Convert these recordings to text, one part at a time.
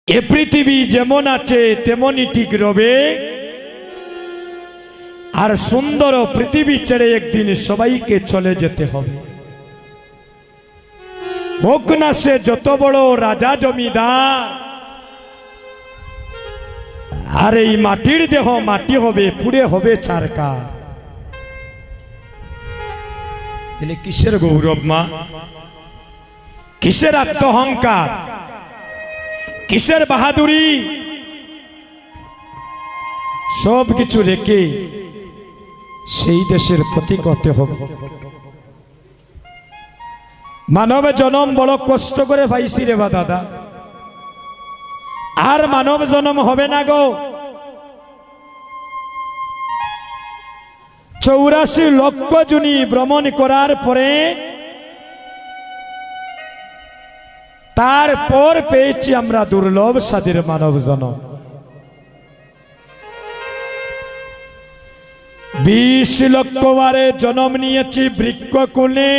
এ পৃথিবী যেমন আছে তেমনই ঠিক রবে, আর সুন্দর পৃথিবী ছেড়ে একদিন সবাইকে চলে যেতে হবে। হোক না সে যত বড় রাজা জমিদার, আর এই মাটির দেহ মাটি হবে, পুড়ে হবে ছারকার। তাহলে কিসের গৌরব মা, কিসের আত্মহংকার, কিসের বাহাদুরি? সব কিছু রেখে সেই দেশের প্রতীক হতে হবে। মানব জন্ম বড় কষ্ট করে পাইছি রে বা দাদা, আর মানব জন্ম হবে না গো। 84 লক্ষ জুনি ভ্রমণ করার পরে তারপর পেয়েছি আমরা দুর্লভ স্বাদের মানব জন্ম। 20 লক্ষ বারে জন্ম নিয়েছি বৃক্ষকুলে।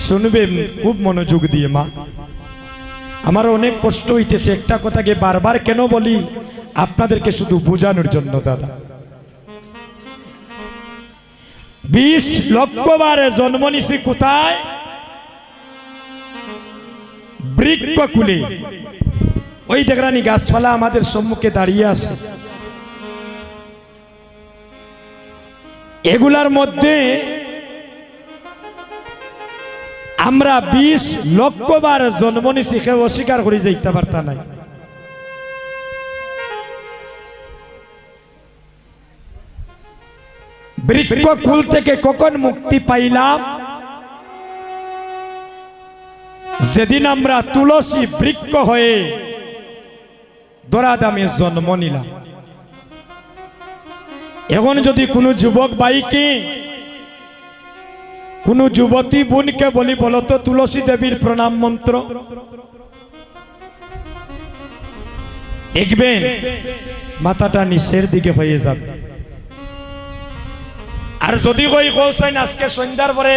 শুনবেন খুব মনোযোগ দিয়ে মা, আমার অনেক কষ্ট হইতেছে একটা কথাকে বারবার কেন বলি, আপনাদেরকে শুধু বোঝানোর জন্য দাদা। 20 লক্ষ বারে জন্ম নিছি কোথায়? বৃক্ষকুলে। ওই দেখরানি গাছপালা আমাদের সম্মুখে দাঁড়িয়ে আছে, এগুলার মধ্যে আমরা 20 লক্ষ বার জন্ম নিছি, কেউ অস্বীকার করে যাইতে পারতা নাই। বৃক্ষকুল থেকে কখন মুক্তি পাইলাম? যেদিন আমরা তুলসী বৃক্ষ হয়ে দরাদামে জন্ম নিলাম। এখন যদি কোনো যুবক ভাইকে, কোনো যুবতী বোনকে বলি, বলতো তুলসী দেবীর প্রণাম মন্ত্র, দেখবেন মাথাটা নিচের দিকে হয়ে যাবে। আর যদি কই কৌশাইন আজকে সন্ধ্যার পরে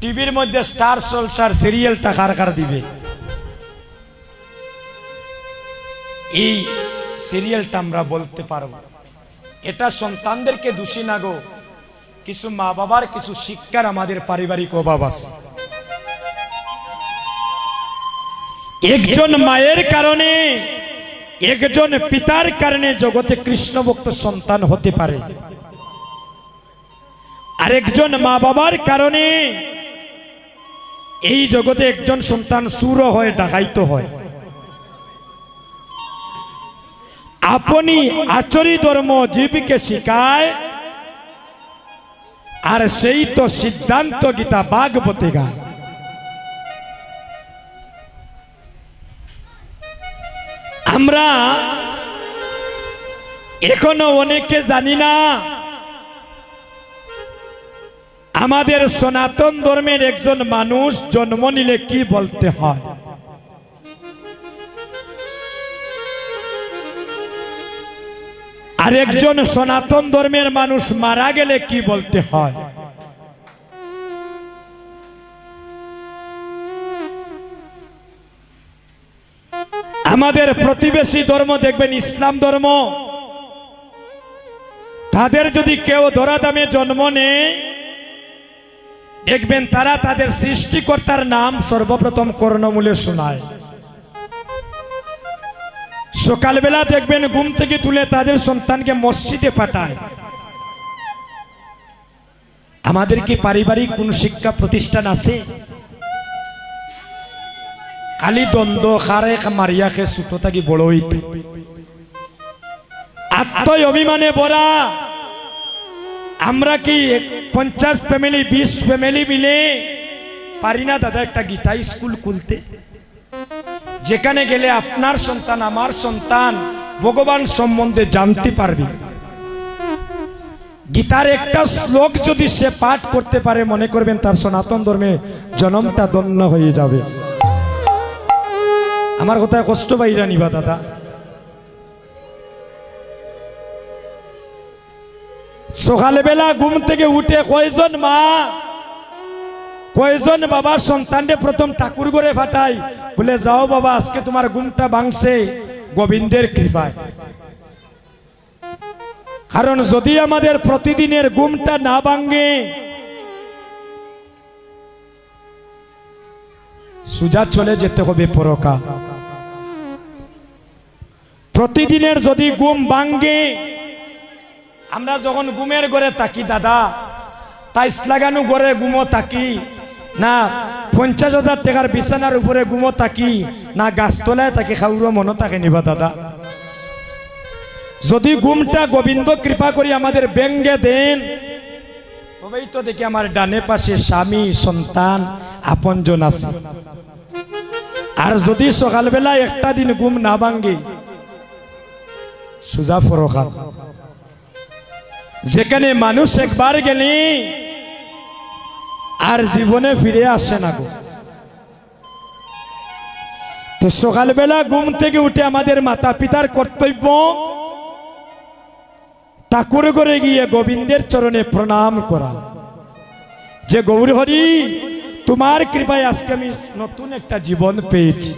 টিভির মধ্যে স্টার জলসার সিরিয়ালটা কার দিবে, এই সিরিয়ালটা আমরা বলতে পারবো। এটা সন্তানদেরকে দোষী না গো, কিছু মা বাবার কিছু শিক্ষার আমাদের পারিবারিক অভাব আছে। একজন মায়ের কারণে, একজন পিতার কারণে জগতে কৃষ্ণ ভক্ত সন্তান হতে পারে, আর একজন মা বাবার কারণে এই জগতে একজন সন্তান চুর হয়, ডাকাইত হয়। আপনি আচরি ধর্ম জীবকে শিখায়, আর সেই তো সিদ্ধান্ত গীতা ভাগবতে গায়। আমরা এখনো অনেকে জানি না আমাদের সনাতন ধর্মের একজন মানুষ জন্ম নিলে কি বলতে হয়। আর একজন সনাতন ধর্মের মানুষ মারা গেলে কি বলতে হয়। আমাদের প্রতিবেশী ধর্ম দেখবেন ইসলাম ধর্ম, তাদের যদি কেউ ধরাধামে জন্ম নেয়, দেখবেন তারা তাদের সৃষ্টিকর্তার নাম সর্বপ্রথম কর্ণমূলে শোনায়। সকালবেলা দেখবেন ঘুম থেকে তুলে তাদের সন্তানকে মসজিদে পাঠায়। আমাদের কি পারিবারিক কোন শিক্ষা প্রতিষ্ঠান আছে? খালি দ্বন্দ্ব, খারে মারিয়া খে ছোট থাকি বড় হইতে, আত্ম অভিমানে ভরা। আমরা কি 50 ফ্যামিলি 20 ফ্যামিলি মিলে পারি না দাদা একটা গীতা স্কুল খুলতে, যেখানে গেলে আপনার সন্তান আমার সন্তান ভগবান সম্বন্ধে জানতে পারবে। গীতার একটা শ্লোক যদি সে পাঠ করতে পারে, মনে করবেন তার সনাতন ধর্মে জন্মটা ধন্য হয়ে যাবে। আমার কথায় কষ্ট পাইরা নিবা দাদা। সকালবেলা ঘুম থেকে উঠে কয়জন মা কয়জন বাবা সন্তানকে প্রথম ঠাকুর ঘরে ফাটাই, বলে যাও বাবা আজকে তোমার ঘুমটা ভাঙছে গোবিন্দের কৃপায়। কারণ যদি আমাদের প্রতিদিনের ঘুমটা না ভাঙে, সোজা চলে যেতে হবে পরকাল। প্রতিদিনের যদি ঘুম ভাঙে, আমরা যখন ঘুমের ঘরে থাকি দাদা, টাইস লাগানো ঘরে ঘুমো থাকি না, 50,000 টাকার বিছানার উপরে ঘুমো থাকি না, গাছতলায় থাকি, খাউরো মনে থাকে নিবা দাদা। যদি ঘুমটা গোবিন্দ কৃপা করি আমাদের ব্যঙ্গে দেন, তবেই তো দেখি আমার ডানে পাশে স্বামী সন্তান আপনজন আছে। আর যদি সকালবেলা একটা দিন ঘুম না ভাঙ্গে, সুজা ফরকাল। যেখানে মানুষ একবার গেলে আর জীবনে ফিরে আসে না গো। তো সকালবেলা ঘুম থেকে উঠে আমাদের মাতা পিতার কর্তব্য ঠাকুর ঘরে গিয়ে গোবিন্দের চরণে প্রণাম করা, যে গৌর হরি তোমার কৃপায় আজকে আমি নতুন একটা জীবন পেয়েছি।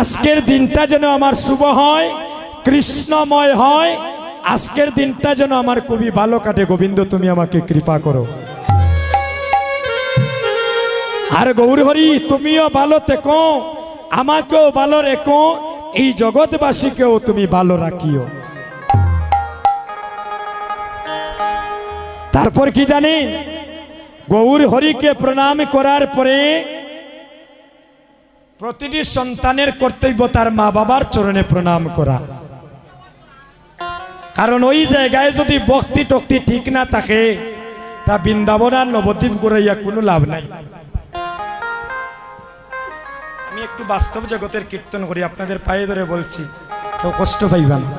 আজকের দিনটা যেন আমার শুভ হয়, কৃষ্ণময় হয়। আজকের দিনটা যেন আমার খুবই ভালো কাটে, গোবিন্দ তুমি আমাকে কৃপা করো। আর গৌর হরি তুমিও ভালো থেকো, আমাকেও ভালো রেখো, এই জগৎবাসীকেও তুমি ভালো রাখিও। তারপর কি জানেন, গৌর হরিকে প্রণাম করার পরে প্রতিটি সন্তানের কর্তব্য তার মা বাবার চরণে প্রণাম করা। কারণ ওই জায়গায় যদি ভক্তি টক্তি ঠিক না থাকে, তা বৃন্দাবন আর নবদ্বীপ ঘুরাইয়া কোনো লাভ নাই। আমি একটু বাস্তব জগতের কীর্তন করি, আপনাদের পায়ে ধরে বলছি, কেউ কষ্ট পাইবা না।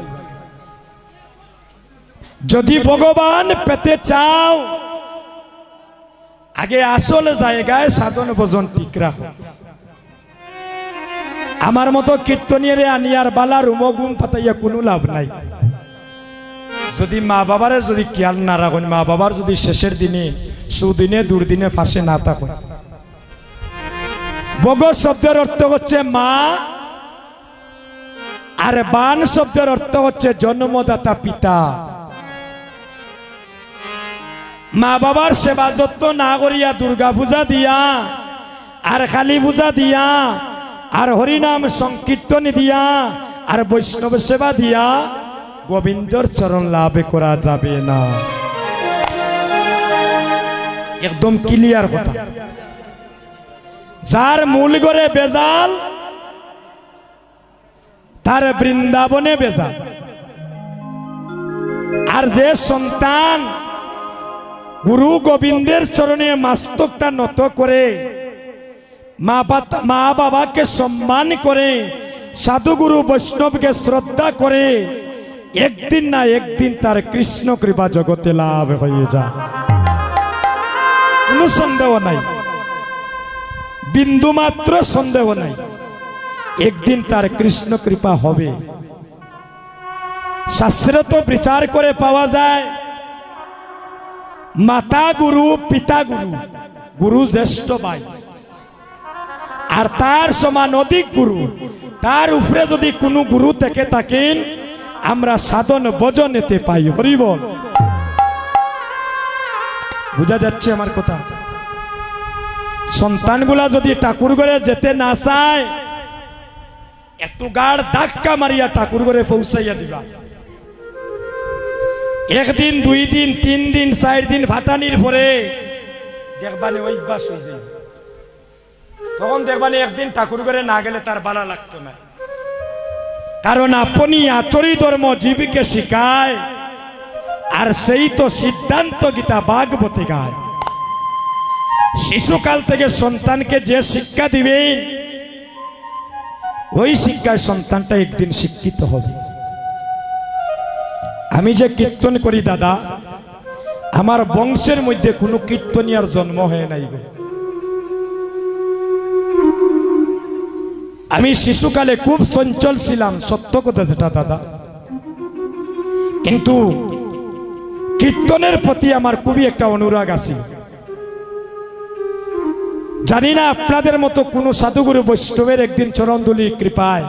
যদি ভগবান পেতে চাও, আগে আসল জায়গায় সাধন ভজন ঠিক রাখো। আমার মতো কীর্তনিয়ার আনিয়ার বালা রুমো গুম পাতাইয়া কোনো লাভ নাই। যদি মা বাবারে যদি খেয়াল না রাখেন, মা বাবার যদি শেষের দিনে সুদিনে দুর্দিনে ফাঁসে না থাকেন। বগ শব্দের অর্থ হচ্ছে মা, আর বান শব্দের অর্থ হচ্ছে জন্মদাতা পিতা। মা বাবার সেবা যত্ন না করিয়া দুর্গা পূজা দিয়া আর কালী পূজা দিয়া আর হরিনাম সংকীর্তন দিয়া আর বৈষ্ণব সেবা দিয়া গোবিন্দর চরণ লাভ করা যাবে না। একদম ক্লিয়ার কথা। যার মূল ঘরে বেজাল, তার বৃন্দাবনে বেজাল। আর যে সন্তান গুরু গোবিন্দের চরণে মস্তকটা নত করে, মা বাবাকে সম্মান করে, সাধুগুরু বৈষ্ণবকে শ্রদ্ধা করে, একদিন না একদিন তার কৃষ্ণ কৃপা জগতে লাভ হয়ে যায়, কোনো সন্দেহ নাই, বিন্দু মাত্র সন্দেহ নাই। একদিন তার কৃষ্ণ কৃপা হবে। শাস্ত্রে তো বিচার করে পাওয়া যায়, মাতা গুরু পিতা গুরু, গুরু জ্যেষ্ঠ ভাই, আর তার সমান অধিক গুরু, তার উপরে যদি কোনো গুরু থেকে থাকেন, আমরা সাধন ভজনেতে পাই। হরি বল। বুঝা যাচ্ছে আমার কথা? সন্তানগুলা যদি ঠাকুর ঘরে যেতে না চায়, একটু গাড় ধাক্কা মারিয়া ঠাকুর ঘরে পৌঁছাইয়া দিবা। একদিন, 2 দিন, 3 দিন, 4 দিন ফাটানির পরে দেখবানে অভ্যাস হয়ে যায়। তখন দেখবানে একদিন ঠাকুর ঘরে না গেলে তার ভালো লাগতো না। কারণ আপনি আচরি ধর্ম জীবকে শিখায়, আর সেই তো সিদ্ধান্ত গীতা ভাগবতে গায়। শিশুকাল থেকে সন্তানকে যে শিক্ষা দিবেন, ওই শিক্ষায় সন্তানটা একদিন শিক্ষিত হবে। আমি যে কীর্তন করি দাদা, আমার বংশের মধ্যে কোনো কীর্তনিয়ার জন্ম হয় নাই গো। আমি শিশুকালে খুব চঞ্চল ছিলাম, সত্য কথা যেটা দাদা, কিন্তু কীর্তনের প্রতি আমার খুবই একটা অনুরাগ আছে। জানি না আপনাদের মতো কোন সাধুগুরু বৈষ্ণবের একদিন চরণধুলির কৃপায়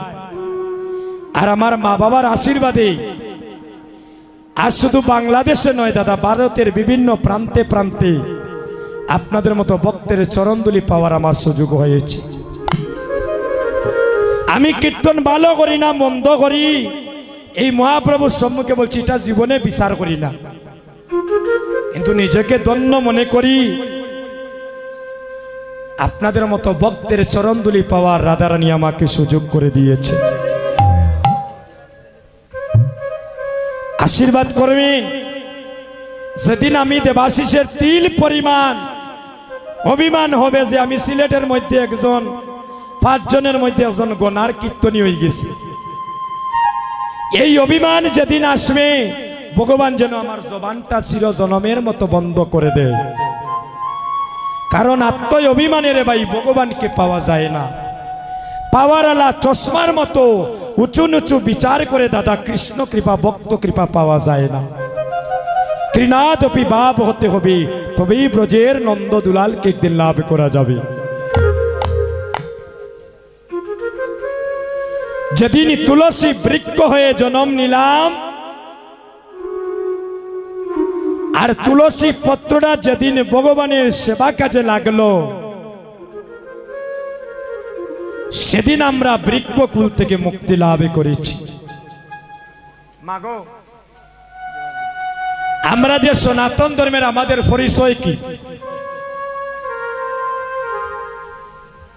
আর আমার মা বাবার আশীর্বাদে আর শুধু বাংলাদেশে নয় দাদা, ভারতের বিভিন্ন প্রান্তে প্রান্তে আপনাদের মতো ভক্তের চরণধুলি পাওয়ার আমার সুযোগ হয়েছে। আমি কীর্তন ভালো করি না মন্দ করি, এই মহাপ্রভুর সম্মুখে বলছি, এটা জীবনে বিচার করি না, কিন্তু নিজেকে ধন্য মনে করি আপনাদের মতো ভক্তের চরণধুলি পাওয়ার রাধারানী আমাকে সুযোগ করে দিয়েছে। আশীর্বাদ করবেন। সেদিন আমি দেবাশিসের তিল পরিমাণ অভিমান হবে যে আমি সিলেটের মধ্যে একজন 5 জনের মধ্যে একজন গনার কীর্তনী হয়ে গেছি। এই অভিমান যেদিন আসবে, ভগবান যেন আমার জবানটা চিরজনমের মতো বন্ধ করে দেয়। কারণ আত্মই অভিমানের ভাই ভগবানকে পাওয়া যায় না। পাওয়ার আলা চশমার মতো উঁচু নিচু বিচার করে দাদা কৃষ্ণ কৃপা ভক্ত কৃপা পাওয়া যায় না। ত্রিনাথপি বাপ হতে হবে, তবেই ব্রজের নন্দ দুলালকে একদিন লাভ করা যাবে। যেদিন তুলসী বৃক্ষ হয়ে জন্ম নিলাম, আর তুলসী পত্রটা যেদিন ভগবানের সেবা কাজে লাগলো, সেদিন আমরা বৃক্ষকুল থেকে মুক্তি লাভ করেছি। মাগো, আমরা যে সনাতন ধর্মের আমাদের পরিচয় কি?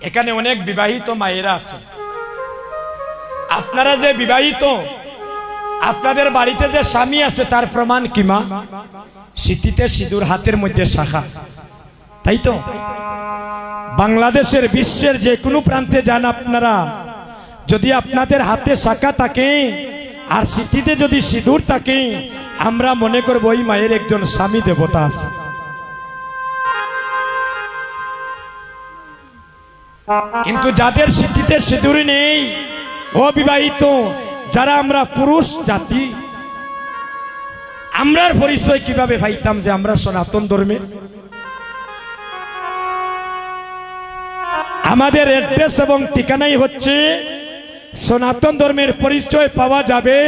এখানে অনেক বিবাহিত মায়েরা আছে। আপনারা যে বিবাহিত, আপনাদের বাড়িতে যে স্বামী আছে তার প্রমাণ কি মা? সিঁথিতে সিঁদুর, হাতের মধ্যে শাখা, তাই তো? বাংলাদেশের বিশ্বের যে কোনো প্রান্তে যান আপনারা, যদি আপনাদের হাতে শাখা থাকে আর সিঁথিতে যদি সিঁদুর থাকে, আমরা মনে করব ওই মায়ের একজন স্বামী দেবতা আছে। কিন্তু যাদের সিঁথিতে সিঁদুর নেই, অবিবাহিত যারা আমরা পুরুষ জাতি, আমরার পরিচয় কিভাবে পাইতাম যে আমরা সনাতন ধর্মে? আমাদের অ্যাড্রেস এবং ঠিকানাই হচ্ছে সনাতন ধর্মের পরিচয় পাওয়া যাবে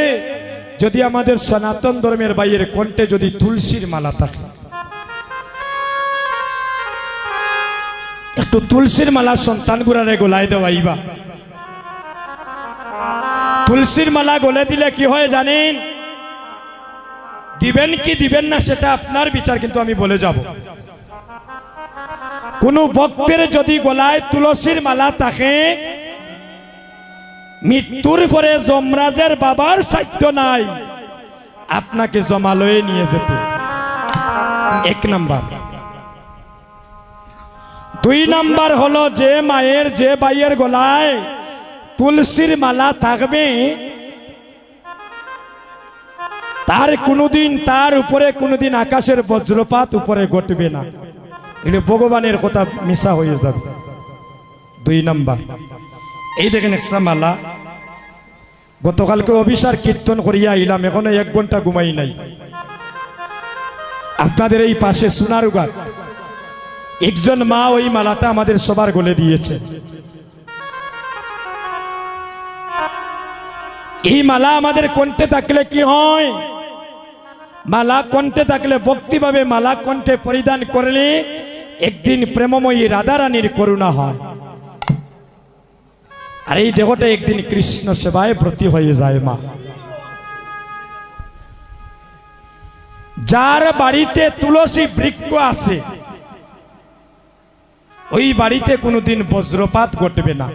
যদি আমাদের সনাতন ধর্মের বাইরের কণ্ঠে যদি তুলসীর মালা থাকে। একটু তুলসীর মালা সন্তান গুড়ারে গোলায় দেওয়াইবা। তুলসীর মালা গলে দিলে কি হয় জানেন? দিবেন কি দিবেন না সেটা আপনার বিচার, কিন্তু আমি বলে যাব, কোন ভক্তের যদি গলায় তুলসীর মালা থাকে, মৃত্যুর পরে যমরাজের বাবার সাধ্য নাই আপনাকে জমালয়ে নিয়ে যেতে। 1 নাম্বার। 2 নাম্বার হলো, যে মায়ের যে ভাইয়ের গলায় তুলসীর মালা থাকবে, তার কোনদিন তার উপরে কোনদিন আকাশের বজ্রপাত উপরে ঘটবে না। এটা ভগবানের কথা মিশা হয়ে যাবে। 2 নাম্বার। এই দেখেন এক্সট্রা মালা, গতকালকে অভিসার কীর্তন করিয়া আইলাম, এখনো 1 ঘন্টা ঘুমাই নাই। আপনাদের এই পাশে সোনারুঘাট একজন মা ওই মালাটা আমাদের সবার গলে দিয়েছে। এই মালা আমাদের কণ্ঠে থাকলে কি হয়? মালা কণ্ঠে থাকলে, ভক্তিভাবে মালা কণ্ঠে পরিধান করলে একদিন প্রেমময়ী রাধারানীর করুণা হয়, আর এই দেহটা একদিন কৃষ্ণ সেবায় ব্রতী হয়ে যায়। মা, যার বাড়িতে তুলসী বৃক্ষ আছে, ওই বাড়িতে কোনোদিন বজ্রপাত ঘটবে না।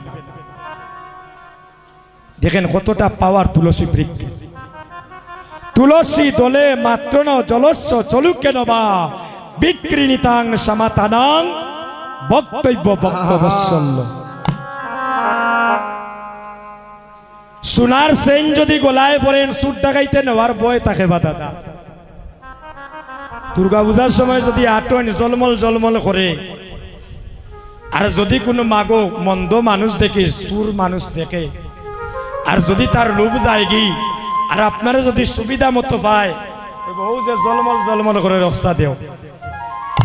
দেখেন কতটা পাওয়ার তুলসী বৃক্ষ। তুলসী দলে মাত্র ন জলস্য চলুকেন বা বিক্রিণিতাং সমাতানাং বক্তব্য বক্তবৎসল্য। সোনার সেন যদি গলায় পড়েন, সুর ডাকাইতে নেওয়ার ভয় থাকে বা দাদা। দুর্গা পূজার সময় যদি আটন জলমল জলমল করে, আর যদি কোনো মাগো মন্দ মানুষ দেখে, সুর মানুষ দেখে, আর যদি তার লোভ যায় গি, আর আপনারা যদি সুবিধা মতো পায়, বহু যে জলমল জলমল করে রক্ষা দেও,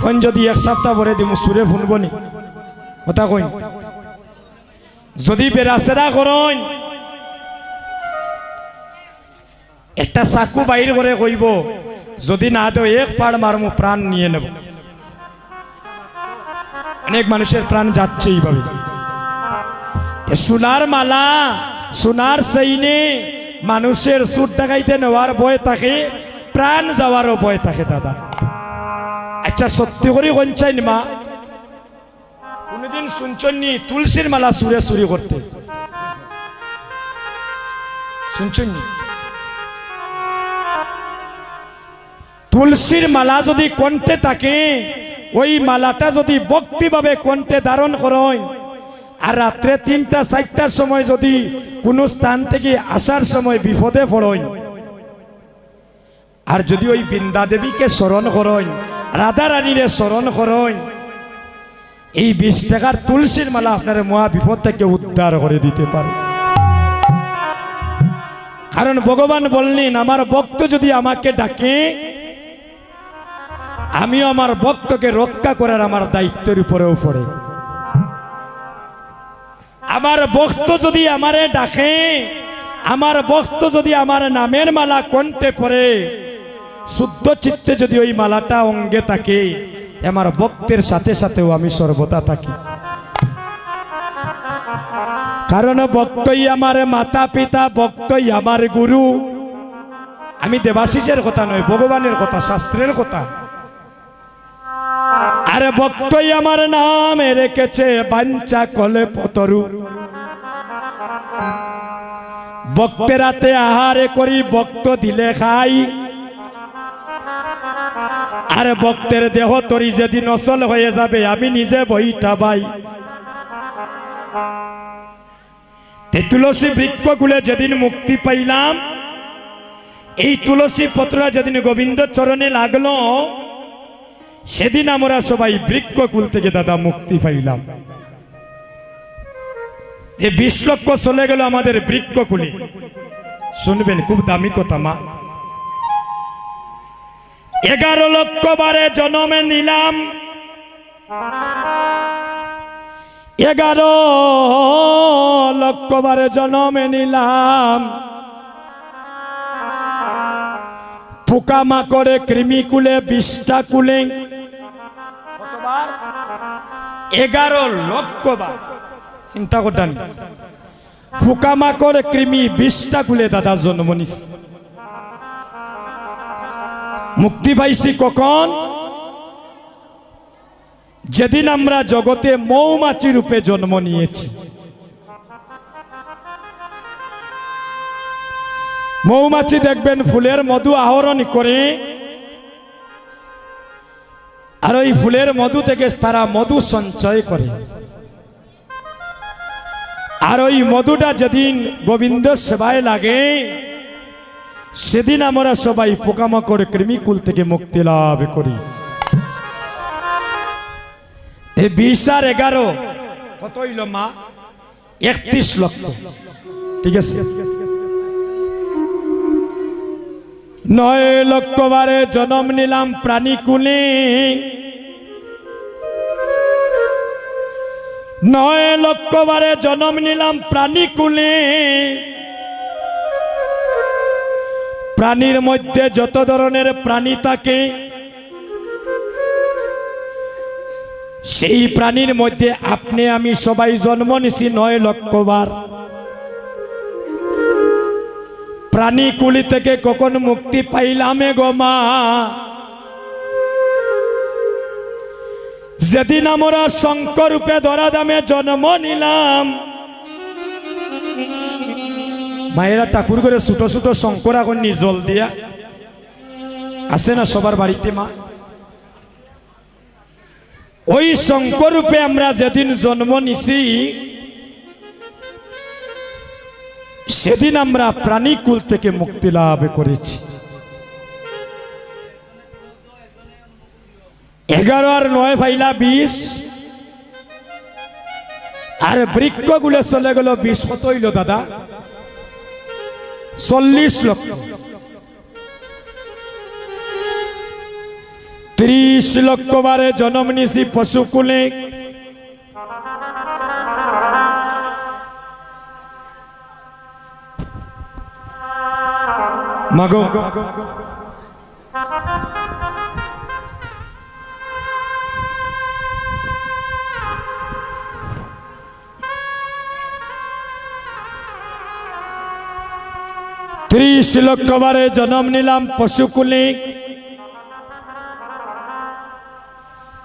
কোন যদি 1 সপ্তাহ ভরে দিব সুরে ফুনবনি, কথা কই যদি বেরাসেরা করেন একটা চাকু বাইর করে কইব যদি না তো এক পাড় মারমু প্রাণ নিয়ে নেব। অনেক মানুষের প্রাণ যাচ্ছে এইভাবে। সোনার মালা সোনার সেইনে মানুষের সুর ডাকাইতে নেওয়ার ভয় থাকে, প্রাণ যাওয়ারও ভয় থাকে দাদা। আচ্ছা সত্যি করে কঞ্চাইন মা কোনদিন শুনছনি তুলসীর মালা সুরে চুরি করতে? শুনছনি? তুলসীর মালা যদি কণ্ঠে থাকে, ওই মালাটা যদি ভক্তিভাবে কণ্ঠে ধারণ করেন, আর রাত্রে 3টা-4টার সময় যদি কোনো স্থান থেকে আসার সময় বিপদে পড়েন, আর যদি ওই বৃন্দা দেবীকে স্মরণ করেন, রাধা রানীরে স্মরণ করেন, এই 20 টাকার তুলসীর মালা আপনার মহা বিপদ থেকে উদ্ধার করে দিতে পারে। কারণ ভগবান বললেন আমার ভক্ত যদি আমাকে ডাকে, আমিও আমার ভক্তকে রক্ষা করার আমার দায়িত্বের উপরেও পড়ে। আমার ভক্ত যদি আমারে ডাকে, আমার ভক্ত যদি আমার নামের মালা কণ্ঠে পড়ে, শুদ্ধ চিত্তে যদি ওই মালাটা অঙ্গে থাকে, আমার ভক্তের সাথে সাথেও আমি সর্বদা থাকি। কারণ ভক্তই আমার মাতা পিতা, ভক্তই আমার গুরু। আমি দেবাশিসের কথা নয়, ভগবানের কথা, শাস্ত্রের কথা। আরে ভক্তই আমার নামে রেখেছে বাঞ্ছা কলে পতরু। ভক্তেরাতে আহারে করি, ভক্ত দিলে খাই। আরে ভক্তের দেহ তরি যেদিন অচল হয়ে যাবে, আমি নিজে বইটা বাই। তুলসী বৃক্ষগুলো যেদিন মুক্তি পাইলাম, এই তুলসী পত্রা যেদিন গোবিন্দ চরণে লাগলো, সেদিন আমরা সবাই বৃক্ষকুল থেকে দাদা মুক্তি পাইলাম। এই 20 লক্ষ চলে গেল আমাদের বৃক্ষকুলে। শুনবেন, খুব দামি কথা মা। 11 লক্ষ বারে জন্মে নিলাম, 11 লক্ষ বারে জন্মে নিলাম। পোকামাকড়ে কৃমি কুলে 20টা কুলে, কতবার? 11 লক্ষ বার। চিন্তা করতেন, পোকামাকড়ে কৃমি 20টা কুলে দাদা জন্ম নিছে। মুক্তি পাইছি কখন? যেদিন আমরা জগতে মৌমাছি রূপে জন্ম নিয়েছি। মৌমাছি দেখবেন ফুলের মধু আহরণ করে, আর ওই ফুলের মধু থেকে তারা মধু সঞ্চয় করে। আর ওই মধুটা যেদিন গোবিন্দ সেবায় লাগে, সেদিন আমরা সবাই পোকামাকড় কৃমিকুল থেকে মুক্তি লাভ করি। এই 20 আর 11 কত হইল মা? 31 লক্ষ। ঠিক আছে, 9 লক্ষ বারে জন্ম নিলাম প্রাণীকুলে। 9 লক্ষ বারে জন্ম নিলাম প্রাণীকুলে। প্রাণীর মধ্যে যত ধরনের প্রাণী থাকে, সেই প্রাণীর মধ্যে আপনি আমি সবাই জন্ম নিছি 9 লক্ষ বার। প্রাণীকুলি থেকে কখন মুক্তি পাইলাম গো মা? যেদিন আমরা শঙ্কর রূপে ধরা দামে জন্ম নিলাম। মায়েরা ঠাকুর করে ছোট ছোট শঙ্কর এখন জল দিয়া আছে না সবার বাড়িতে মা? ওই শঙ্কর রূপে আমরা যেদিন জন্ম নিছি, সেদিন আমরা প্রাণীকুল থেকে মুক্তি লাভ করেছি। 11 আর 9 পাইলা 20, আর বৃক্ষগুলো চলে গেল 20। কত হইল দাদা? 40 লক্ষ। 30 লক্ষ বারে জন্ম নিছি পশুকুলে। মাগো ত্রিশ লক্ষ বারে জন্ম নিলাম পশুকুলে,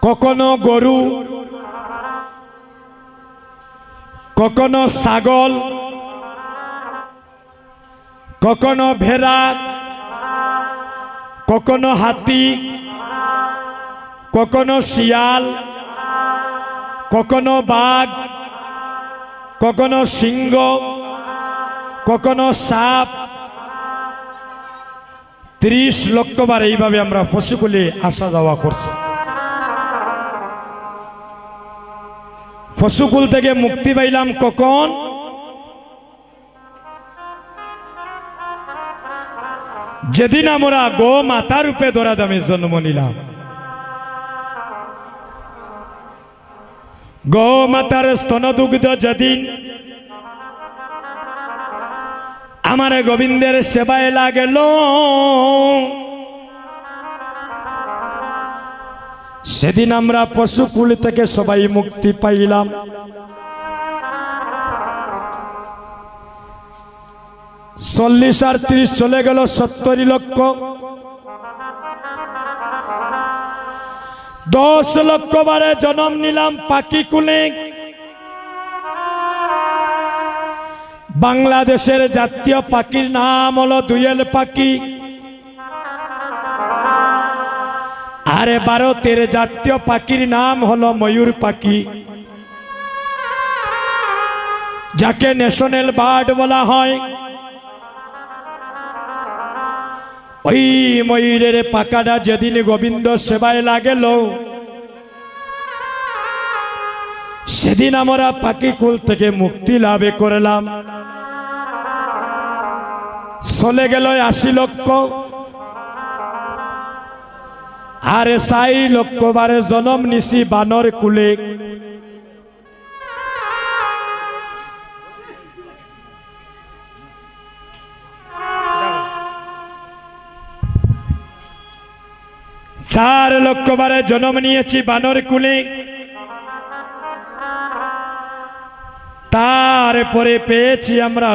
কখনো গরু, কখনো ছাগল, কখনো ভেড়া, কখনো হাতি, কখনো শিয়াল, কখনো বাঘ, কখনো সিংহ, কখনো সাপ। 30 লক্ষ বার এইভাবে আমরা পশুকুলে আসা যাওয়া করছি। পশুকুল থেকে মুক্তি পাইলাম কখন? যেদিন আমরা গো মাতা রূপে ধরা দামে জন্ম নিলাম। গো মাতার স্তন দুগ্ধ যেদিন আমার গোবিন্দের সেবায় লাগল, সেদিন আমরা পশুকুল থেকে সবাই মুক্তি পাইলাম। চল্লিশ আর 30 চলে গেল 70 লক্ষ। 10 লক্ষ বারে জন্ম নিলাম পাখি কুলে। বাংলাদেশের জাতীয় পাখির নাম হলো দোয়েল পাখি। আর ভারতের জাতীয় পাখির নাম হলো ময়ূর পাখি, যাকে ন্যাশনাল বার্ড বলা হয়। ওই ময়ূরের পাখাটা যেদিন গোবিন্দ সেবায় লাগেল, সেদিন আমরা পাখি কুল থেকে মুক্তি লাভ করলাম। চলে গেল 80 লক্ষ। আর 4 লক্ষ বারে জন্ম নিছি বানর কুলে। চার লক্ষ বারে জন্ম নিয়েছি বানর কুলে। তারপরে পেয়েছি আমরা